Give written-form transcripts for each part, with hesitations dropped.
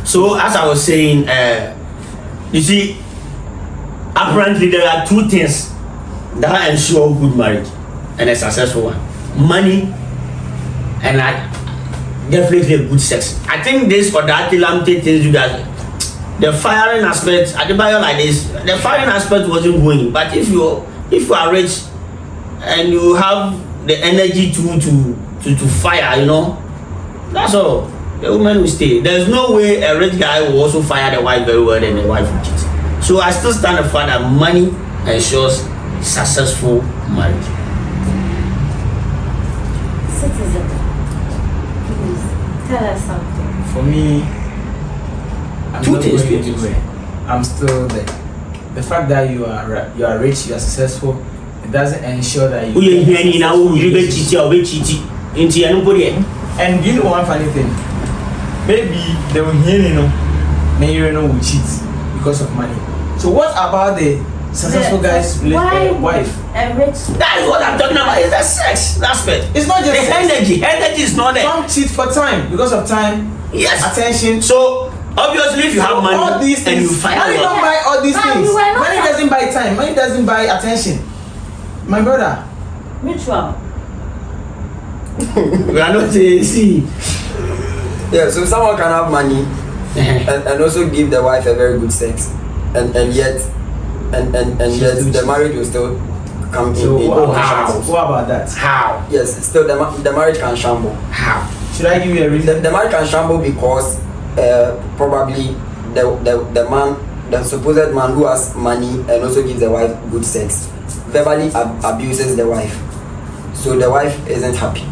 So as I was saying, you see, apparently there are two things that ensure good marriage and a successful one: money and definitely a good sex. I think this or that things you guys. The firing aspect, at the bio like this, the firing aspect wasn't going. But if you are rich and you have the energy to fire, you know, that's all. The woman will stay. There's no way a rich guy will also fire the wife very well and the wife will cheat. So I still stand the fact that money ensures successful marriage. Citizen, please tell us something. For me, I'm two not things. going anywhere. I'm still there. The fact that you are rich, you are successful, it doesn't ensure that you. And you know one funny thing, maybe they will hear maybe will cheat because of money. So what about the successful guy's wife? That is what I'm talking about. It's the sex aspect. It's not just the sex. energy. Energy is not there. Some cheat for time because of time. Yes. Attention. So obviously, if you have money, all these things, and you find money don't buy all these things. Money doesn't buy time. Money doesn't buy attention. My brother. Mutual. We are not see. Yeah, so someone can have money and also give the wife a very good sex, and yet the marriage will still come so in. What about that? How? Yes, still the marriage can shamble. How? Should I give you a reason? The marriage can shamble because probably the man, the supposed man who has money and also gives the wife good sex, verbally abuses the wife, so the wife isn't happy.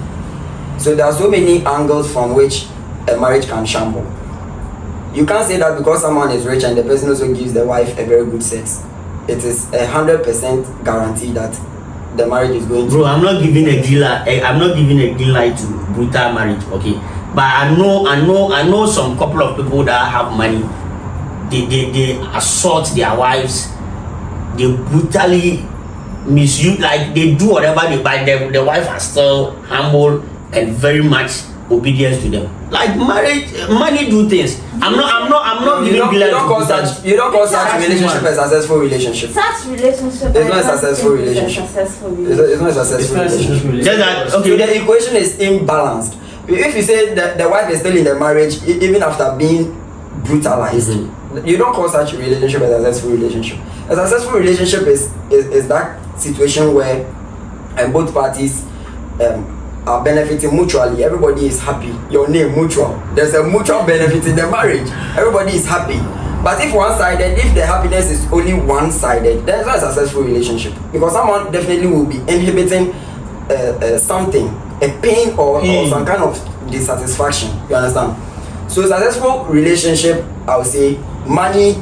So there are so many angles from which a marriage can shamble. You can't say that because someone is rich and the person also gives the wife a very good sex, it is 100% guarantee that the marriage is going to. Bro, I'm not giving a green light to brutal marriage, okay? But I know some couple of people that have money. They assault their wives. They brutally misuse, like they do whatever they buy. The wife are still humble and very much obedience to them. Like marriage, money do things. I'm not giving you don't call such relationship a successful relationship. Such relationship. It's not a successful relationship. It's not a successful relationship. Just that, okay. So the equation is imbalanced. If you say that the wife is still in the marriage even after being brutalized, you don't call such a relationship a successful relationship. A successful relationship is that situation where both parties are benefiting mutually. Everybody is happy. Your name mutual. There's a mutual benefit in the marriage. Everybody is happy. But if one-sided, if the happiness is only one-sided, then it's not a successful relationship, because someone definitely will be inhibiting something, a pain or some kind of dissatisfaction. You understand? So successful relationship, I would say, money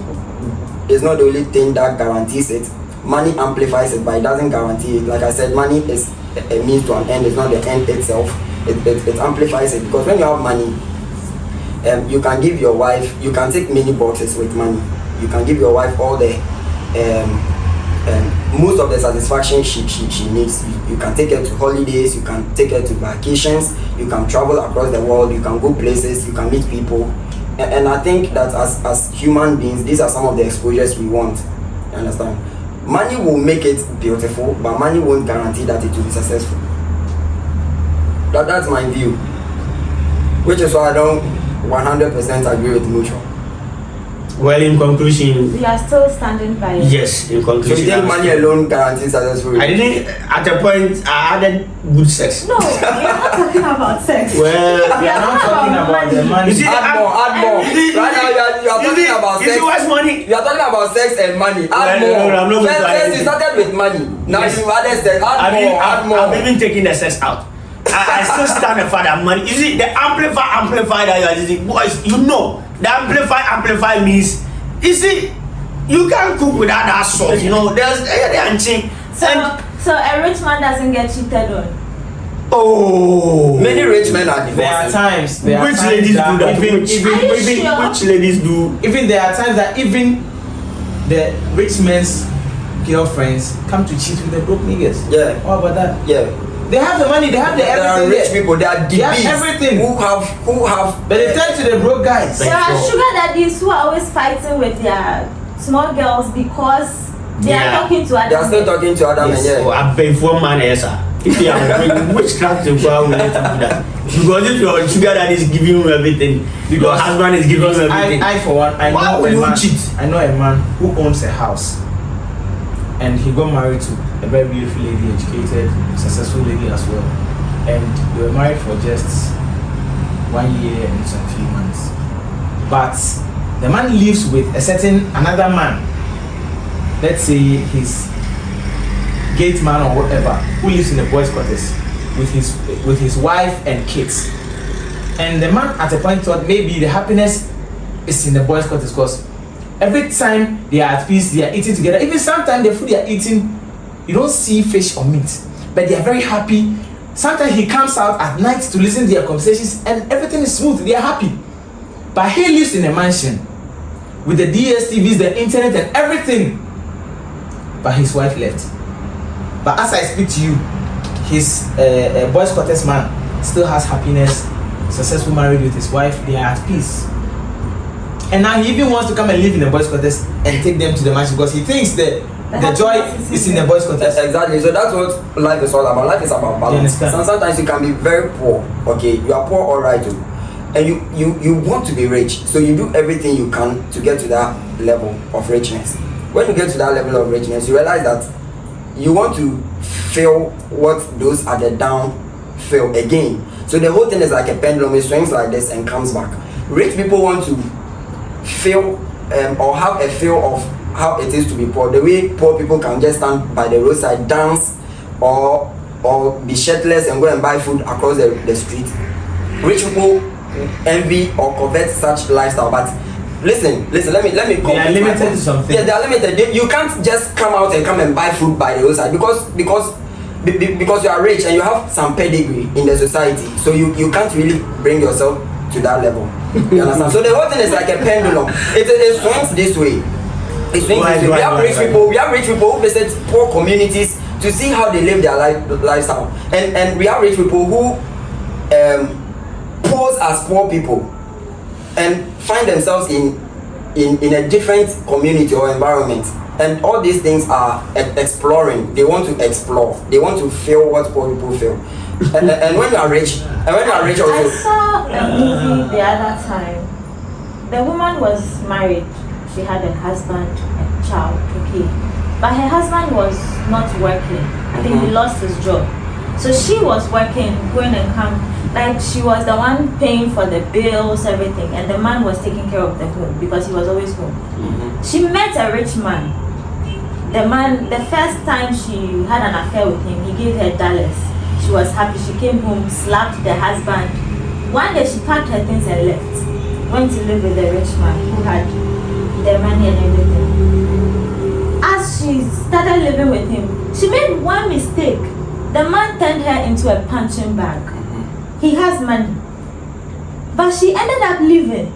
is not the only thing that guarantees it. Money amplifies it, but it doesn't guarantee it. Like I said, money is a means to an end. It's not the end itself. It amplifies it, because when you have money, you can give your wife, you can take many boxes with money. You can give your wife all the most of the satisfaction she needs. You can take her to holidays, you can take her to vacations, you can travel across the world, you can go places, you can meet people. And I think that as human beings, these are some of the exposures we want. You understand? Money will make it beautiful, but money won't guarantee that it will be successful. That's my view. Which is why I don't 100% agree with mutual. Well, in conclusion, we are still standing by it. Yes, in conclusion. So you think money alone guarantees successful? I didn't, at a point, I added good sex. No, we are not talking about sex. Well, we are not talking about the money. You see, add more. Right now you are talking about sex. Money. You are talking about sex and money. Add more. No, I'm not First you started with money. Now Yes. you added sex. Add more. I've even taken the sex out. I still stand the fact that money. You see, the amplify that you are using, boys, you know, the amplify means, you see, you can't cook without that sauce, you know, there's So a rich man doesn't get cheated on. Oh, many rich men are divorced. There are times. Which ladies do that? Which ladies do? Even there are times that even the rich men's girlfriends come to cheat with the broke niggas. Yeah. What about that? Yeah. They have the money, they have the There are everything. rich people, there are They have DBs everything. who have. But they turn to the broke guys. There are sugar daddies who are always fighting with their small girls because they are talking to They are still other men. talking to other men. Yes. Oh, I pay for man, yes, sir. If you are doing witchcraft, you go out with it to do that. Because if your sugar daddy is giving you everything, your husband is giving you everything. I for one, I Why know will a you man. cheat? I know a man who owns a house, and he got married to a very beautiful lady, educated, successful lady as well, and they were married for just 1 year and some few months. But the man lives with a certain another man. Let's say his gate man or whatever, who lives in the boys' quarters with his wife and kids. And the man at a point thought maybe the happiness is in the boys' quarters because every time they are at peace, they are eating together. Even sometimes the food they are eating, you don't see fish or meat, but they are very happy. Sometimes he comes out at night to listen to their conversations and everything is smooth, they are happy. But he lives in a mansion with the DSTVs, the internet and everything. But his wife left. But as I speak to you, his boys' quarters man still has happiness, successful marriage with his wife, they are at peace. And now he even wants to come and live in the boys' quarters and take them to the mansion because he thinks that the joy is in the boys' quarters. Exactly. So that's what life is all about. Life is about balance. Sometimes you can be very poor. Okay, you are poor, all right, too, and you want to be rich. So you do everything you can to get to that level of richness. When you get to that level of richness, you realize that you want to feel what those at the down feel again. So the whole thing is like a pendulum. It swings like this and comes back. Rich people want to feel or have a feel of how it is to be poor. The way poor people can just stand by the roadside, dance, or be shirtless and go and buy food across the street. Rich people envy or covet such lifestyle. But listen. Let me. They are limited to something. Yeah, they are limited. You can't just come out and come and buy food by the roadside because you are rich and you have some pedigree in the society. So you can't really bring yourself to that level. You understand? So the whole thing is like a pendulum. It swings this way. It swings this way. We have rich people who visit poor communities to see how they live their lifestyle. And we have rich people who pose as poor people and find themselves in a different community or environment. And all these things are exploring. They want to explore. They want to feel what poor people feel. And when you are rich, also. I saw a movie the other time. The woman was married. She had a husband and child, okay. But her husband was not working. I think he lost his job. So she was working, going and come. Like she was the one paying for the bills, everything. And the man was taking care of the home because he was always home. She met a rich man. The man, the first time she had an affair with him, he gave her dollars. She was happy. She came home, slapped the husband. One day she packed her things and left. Went to live with the rich man who had the money and everything. As she started living with him, she made one mistake. The man turned her into a punching bag. He has money. But she ended up living.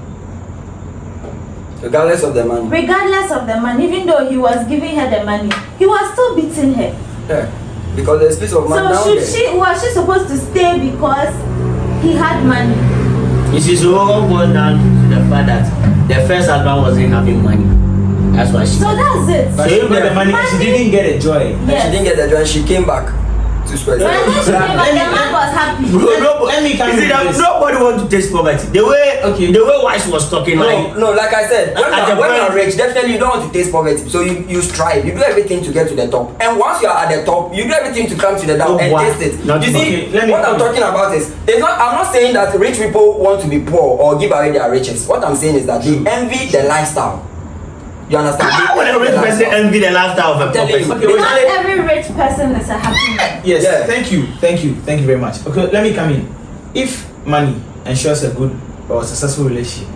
Regardless of the money. Regardless of the money, even though he was giving her the money, he was still beating her. Yeah. Because there's a piece of money down there. Was she supposed to stay because he had money? You see, so all boiled down to the fact that the first husband wasn't having money. That's why she. So that's it. But she got the money and she didn't get a joy. Yes. She didn't get the joy. She came back to square. When she came back, the man was happy. Let me come You see that this. nobody wants to taste poverty. The way Wise was talking, like No, like I said, when you are rich, definitely you don't want to taste poverty. So you strive. You do everything to get to the top. And once you are at the top, you do everything to come to the down and taste it. You see, what I'm talking about is, I'm not saying that rich people want to be poor or give away their riches. What I'm saying is that they envy the lifestyle. You understand? how would a rich person envy the lifestyle of a poor person? Not every rich person is a happy man. Yes, Yeah. thank you very much. Okay, let me come in. If money ensures a good or successful relationship,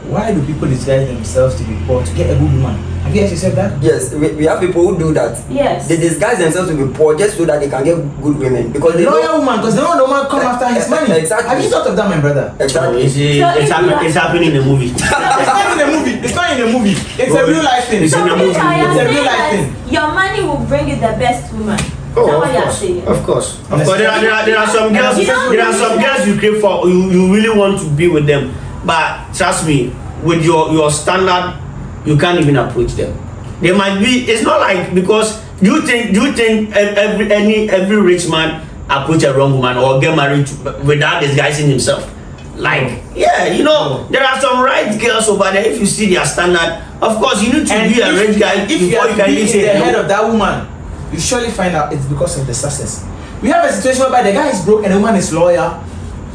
why do people disguise themselves to be poor to get a good woman? Have you actually said that? Yes, we have people who do that. Yes. They disguise themselves to be poor just so that they can get good women. Because they Loyal woman, because they don't want the woman come after his money. Exactly. Have you thought of that, my brother? Exactly. It's happening in the movie. It's not in the movie. It's not in the movie. It's a real life thing. It's in the movie. I am It's a real saying life that thing. your money will bring you the best woman. Oh, that of what you're course, saying? of course. Of course, there are some girls. You know- There are some girls you crave for. You really want to be with them, but trust me, with your standard, you can't even approach them. They might be. It's not like because do you think every rich man approach a wrong woman or get married without disguising himself? Like, yeah, you know, there are some right girls over there. If you see their standard, of course, you need to be a rich guy before you can even say the head hello. of that woman. You surely find out it's because of the success. We have a situation whereby the guy is broke and the woman is loyal,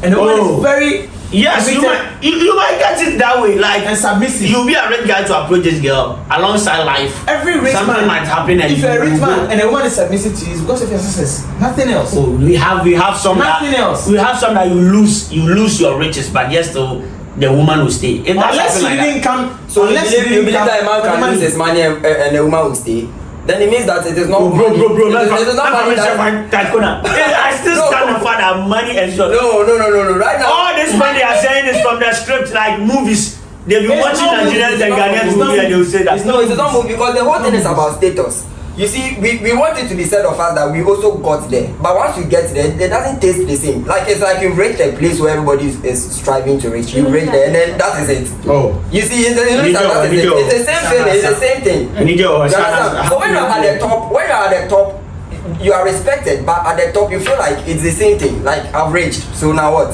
and the woman is very Yes, you might get it that way. Like, and submissive. you'll be a rich guy to approach this girl alongside life. Every rich Something man might happen, and if you're a rich you man go. and a woman is submissive to you, it's because of your success. Nothing else. So we have some Nothing else. We have some that you lose your riches, but yes, though the woman will stay. If that's Unless you something like didn't come. So you unless believe didn't come that a man for the can lose his money and a woman will stay? Then it means that it is not bro. It is not money I still No. stand for that money and short. No. Right now. All this money they are saying is from the script, like movies. They've been It's watching not movie, Nigerians it's and not Ghanaians movie, movie and they will say that. No, it is not movie because the whole thing is about status. You see, we want it to be said of us that we also got there. But once you get there, it doesn't taste the same. Like it's like you've reached a place where everybody is striving to reach. You've reached there and then that is it. Oh. You see, it's the same feeling, it's the same thing. And you You understand? So when you're at the top, you are respected, but at the top you feel like it's the same thing, like I've reached. So now what?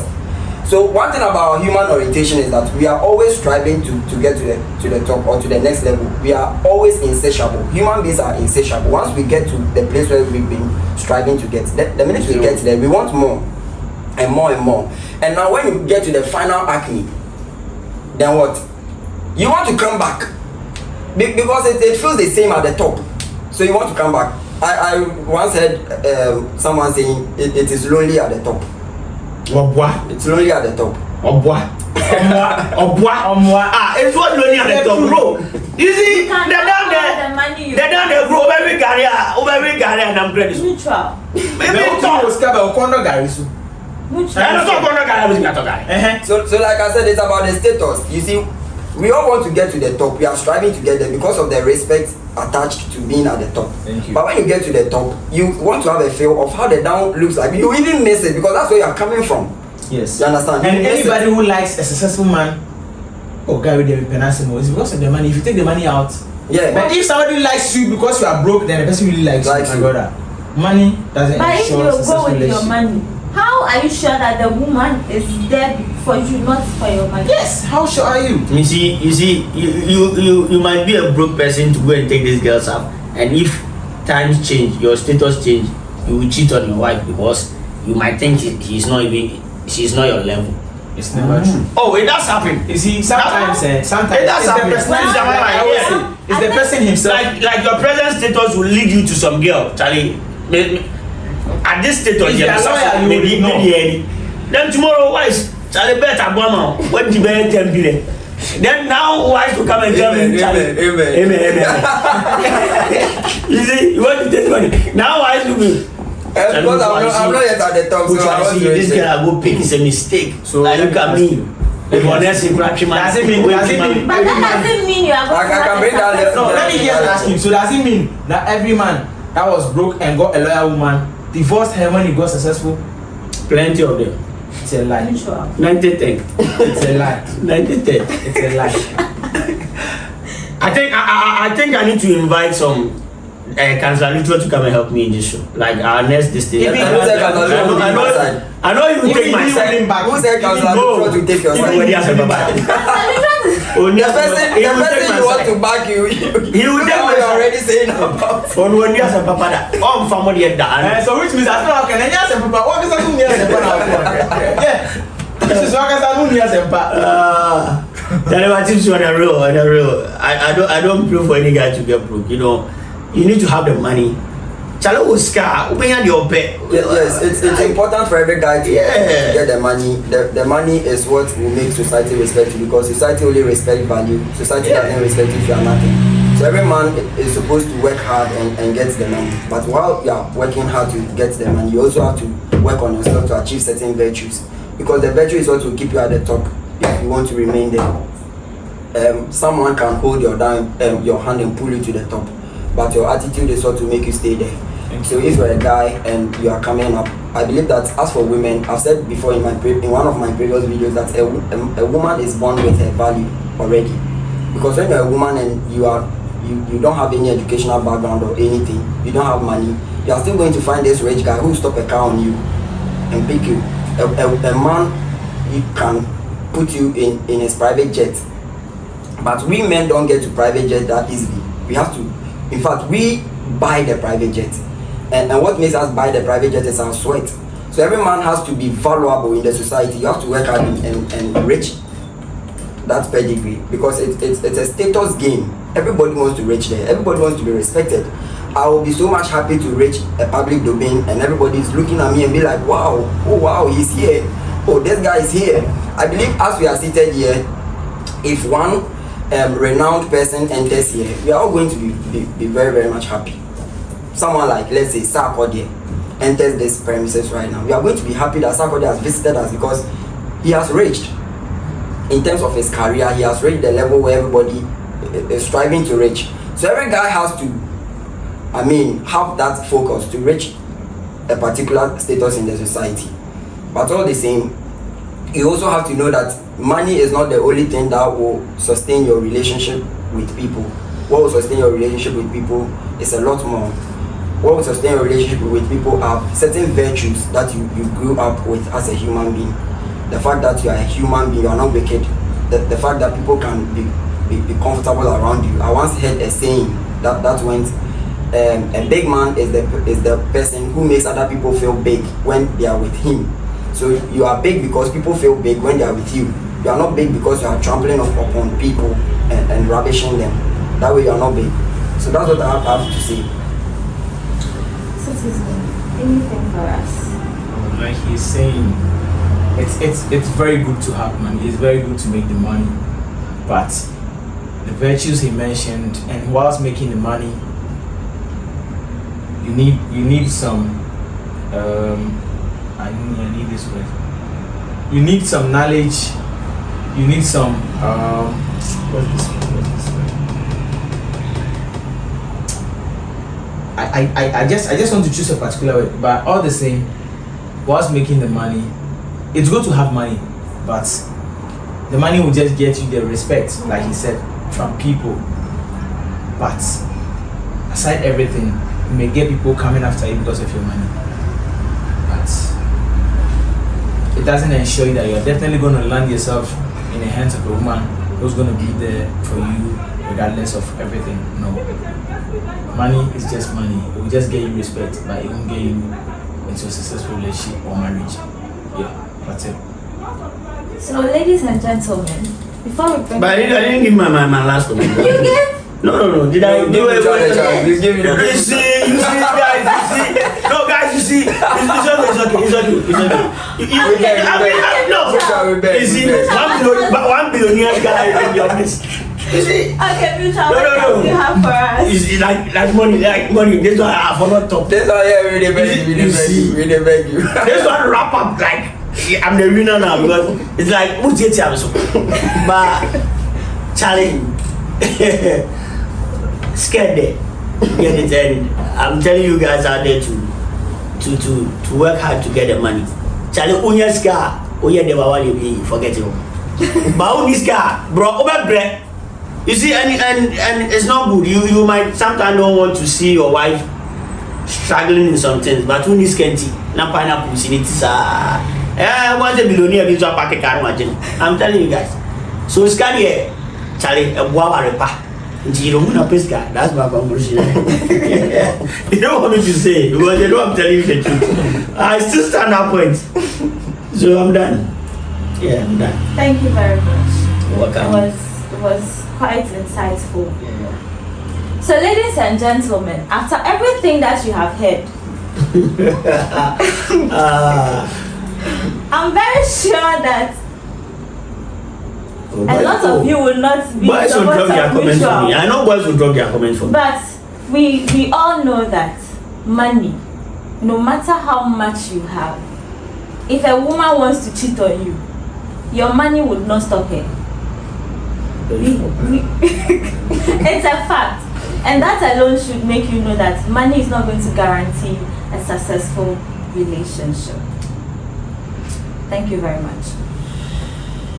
So one thing about human orientation is that we are always striving to get to the top or to the next level. We are always insatiable. Human beings are insatiable. Once we get to the place where we've been striving to get, the minute we get there, we want more and more and more. And now when you get to the final acme, then what? You want to come back because it feels the same at the top. So you want to come back. I once heard someone saying it is lonely at the top. It's lonely at the top. It's what lonely at the top, bro. You see, You can they're down there. the money you They're down there, bro. Over every career, and I'm credit. neutral. Maybe The talk. was covered or condo Gary. So Neutral. I don't talk about guy. I'm talking guy. So like I said, it's about the status. You see, we all want to get to the top. We are striving to get there because of the respect attached to being at the top. Thank you. But when you get to the top, you want to have a feel of how the down looks like. You even miss it because that's where you are coming from. Yes. You understand? And You miss anybody it. who likes a successful man, or guy with the penasimo, is because of the money. If you take the money out, Yeah. but if somebody likes you because you are broke, then the person really likes Likes you, you. my brother. Money doesn't But if you ensure go successful with your relationship. money, how are you sure that the woman is there for you, not for your money? Yes. How sure are you? You see, you might be a broke person to go and take these girls out, and if times change, your status change, you will cheat on your wife because you might think she's not your level. It's never true. Oh, it does happen. You see, sometimes sometimes It does it's the happen. person. Sometimes I always yeah. say, it's the person himself. Like your present status will lead you to some girl, Charlie. At this status, If you are loyal, you will ignore. maybe. Then tomorrow, wise, Charlie better bomb. What the better 10 billion? Then now, wise to come and tell me, Charlie. Amen. You see, you want to take money. Now, wise to be. Because I'm not yet at the top, so I want to This reach girl it. I go pick is a mistake. So Like, look at me. you. The honest in Krachi man. Does it mean- But that doesn't mean you are going I can bring down the- No, let me just ask you. So does it mean that every man that was broke and got a loyal woman divorced her when he got successful? Plenty of them. It's a lie. neutral. 90-10. It's a lie. 90-10. It's a lie. I think I need to invite some Cancer Literature to come and help me in this show. Like our next this thing. Even I who said Cancer Literature will be my side? know you will take my Even side. you back. Who said Councilor No. to take your Even side? when he has a baba. The person you want to back you will know take what my you're side. already saying about. On when he has a papa that all family at that. So which means I don't know how can any answer papa. What is that who near sempa now? Yeah. This is what I who near sempa. Tipsy on the real. I don't pray for any guy to get broke. You know, you need to have the money. Chalo Oscar, open your pay. Yes, it's important for every guy to get the money. The money is what will make society respect you because society only respect value. Society doesn't respect you if you are nothing. So every man is supposed to work hard and get the money. But while you are working hard to get the money, you also have to work on yourself to achieve certain virtues. Because the virtue is what will keep you at the top if you want to remain there. Someone can hold your hand and pull you to the top. But your attitude is what will make you stay there. So if you're a guy and you are coming up, I believe that as for women, I've said before in one of my previous videos that a woman is born with her value already. Because when you're a woman and you don't have any educational background or anything, you don't have money, you are still going to find this rich guy who will stop a car on you and pick you. A man, he can put you in his private jet. But we men don't get to private jet that easily. We have to, in fact, we buy the private jet. And what makes us buy the private jet is our sweat. So every man has to be valuable in the society. You have to work hard and reach that pedigree, because it's a status game. Everybody wants to reach there. Everybody wants to be respected. I will be so much happy to reach a public domain and everybody is looking at me and be like, wow, oh wow, he's here. Oh, this guy is here. I believe as we are seated here, if one renowned person enters here, we are all going to be very, very much happy. Someone like, let's say, Sarkodie enters this premises right now. We are going to be happy that Sarkodie has visited us because he has reached. In terms of his career, he has reached the level where everybody is striving to reach. So every guy has to, have that focus to reach a particular status in the society. But all the same, you also have to know that money is not the only thing that will sustain your relationship with people. What will sustain your relationship with people is a lot more. What will sustain your relationship with people are certain virtues that you grew up with as a human being. The fact that you are a human being, you are not wicked. The fact that people can be comfortable around you. I once heard a saying that went, a big man is the person who makes other people feel big when they are with him. So you are big because people feel big when they are with you. You are not big because you are trampling upon people and ravishing them. That way you are not big. So that's what I have to say. Citizen, anything for us? Like he's saying, it's very good to have money. It's very good to make the money, but the virtues he mentioned, and whilst making the money, you need some. I need this word. You need some knowledge. You need some. What's this word? I just want to choose a particular word, but all the same, whilst making the money, it's good to have money, but the money will just get you the respect, like he said, from people. But aside everything, you may get people coming after you because of your money. But it doesn't ensure that you're definitely going to land yourself in the hands of a woman who's going to be there for you regardless of everything. No. Money is just money. It will just get you respect, but it won't get you into a successful relationship or marriage. Yeah, that's it. So, ladies and gentlemen, before we bring... But I didn't give my last comment. You gave? No. Did I do it? You give it. You see, guys, No, guys, you see, it's okay. You see, 1 billionaire guy in your midst. You see? Okay, Mutual, No. you have for us? It's like money. This one I forgot top. This one here, we dey beg you. This one wrap up like I'm the winner now because it's like but Charlie scared there. Get it, and I'm telling you guys out there to work hard to get the money. Charlie, unya ska, unya de bawali be forget you. But this car, bro, over bread. You see, and it's not good. You might sometimes don't want to see your wife struggling in some things, but when this can't na pineapple in it is once a billionaire be to a packet car imagine. I'm telling you guys. So it's kind of Charlie a boa repa. You don't want to piss guy. That's my conclusion. You don't want me to say because you know I'm telling you the truth. I still stand up point. So I'm done. Yeah, I'm done. Thank you very much. You're welcome. It was quite insightful. Yeah. So, ladies and gentlemen, after everything that you have heard, I'm very sure that a lot of you will not be boys will drop their comments for me. I know boys will drop their comments for me. But we all know that money, no matter how much you have, if a woman wants to cheat on you, your money would not stop her. It's a fact. And that alone should make you know that money is not going to guarantee a successful relationship. Thank you very much.